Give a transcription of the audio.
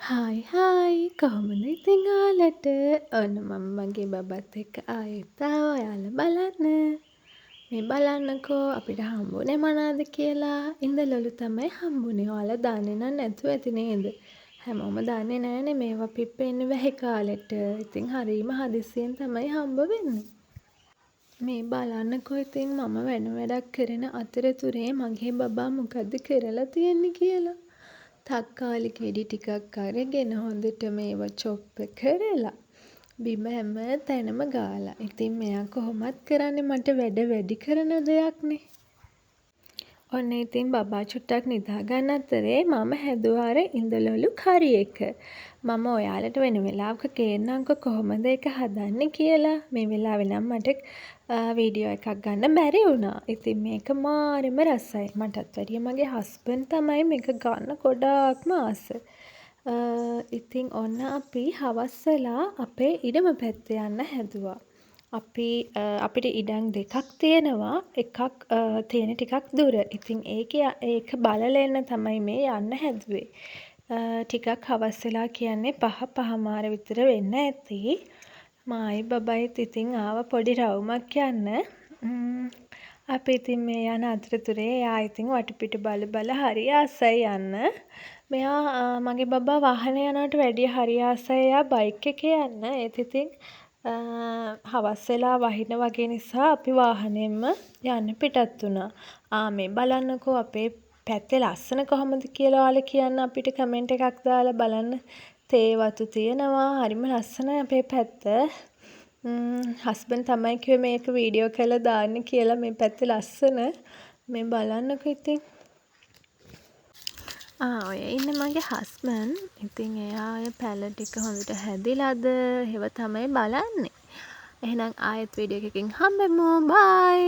Hi hi කොහොමද ඉතින් ඔයාලට? ඔන්න මම මගේ බබත් එක්ක ආයෙත් ආවා ඔයාලා බලන්න. මේ බලන්නකෝ අපිට හම්බුනේ මොනවද කියලා. ඉඳලලු තමයි හම්බුනේ. ඔයාලා දන්නේ නැතුව ඇති නේද? හැමෝම දන්නේ නැහනේ මේවා පිප්පෙන්නේ වැහි කාලෙට. ඉතින් හරීම හදිස්සියෙන් තමයි හම්බ වෙන්නේ. මේ බලන්නකෝ ඉතින් මම වෙන වැඩක් කරන අතරතුරේ මගේ බබා මොකද්ද කරලා තියෙන්නේ කියලා. තක්කාලි ගෙඩි ටිකක් අරගෙන හොඳට මේවා චොප්ප කරලා බිම හැම තැනම ගාලා. ඉතින් මෙයා කොහොමත් කරන්නේ මට වැඩ වැඩි කරන දෙයක්නේ. ඔන්න ඉතින් බබා චුට්ටක් නිදා ගන්න අතරේ මම හැදුවා අර ඉඳලලු කරි එක. මම ඔයාලට වෙන වෙලාවක කියන්නම්කෝ කොහොමද ඒක හදන්නේ කියලා. මේ වෙලාවේ නම් මට වීඩියෝ එකක් ගන්න බැරි වුණා. ඉතින් මේක මාරෙම රසයි. මටත් වැඩිය මගේ හස්බන්ඩ් තමයි මේක ගන්න ගොඩාක්ම ආස. ඉතින් ඔන්න අපි හවස් වෙලා අපේ ඉඩම පැත්තේ යන්න හැදුවා. අපිට ඉඩම් දෙකක් තියෙනවා. එකක් තියෙන ටිකක් දුර. ඉතින් ඒක බලලා එන්න තමයි මේ යන්න හැදුවේ. ටිකක් හවස් වෙලා කියන්නේ 5:05 විතර වෙන්න ඇති. මායි බබයිත් ඉතින් ආව පොඩි රවුමක් යන්න. අපි ඉතින් මේ යන අතරතුරේ එයා ඉතින් වටපිට බල හරි ආසයි යන්න. මෙයා මගේ බබා වාහනේ යනවට වැඩිය හරි ආසයි එයා බයික් එකේ යන්න. ඒත් ඉතින් හවස් වෙලා වහින වගේ නිසා අපි වාහනයෙන්ම යන්න පිටත් වුණා. මේ බලන්නකෝ අපේ පැත්තේ ලස්සන කොහොමද කියලා ඔයාලා කියන්න අපිට කමෙන්ට් එකක් දාලා බලන්න. තේ වතු තියෙනවා. හරිම ලස්සනයි අපේ පැත්ත. හස්බන්ඩ් තමයි කිව්වේ මේක වීඩියෝ කරලා දාන්න කියලා මේ පැත්තේ ලස්සන. මේ බලන්නකෝ ඉතින්. ඔය ඉන්නේ මගේ හස්බන්ඩ්. ඉතින් එයා ඔය පැල ටික හොඳට හැදිලාද ඒව තමයි බලන්නේ. එහෙනම් ආයෙත් වීඩියෝ එකකින් හම්බෙමු. බයි.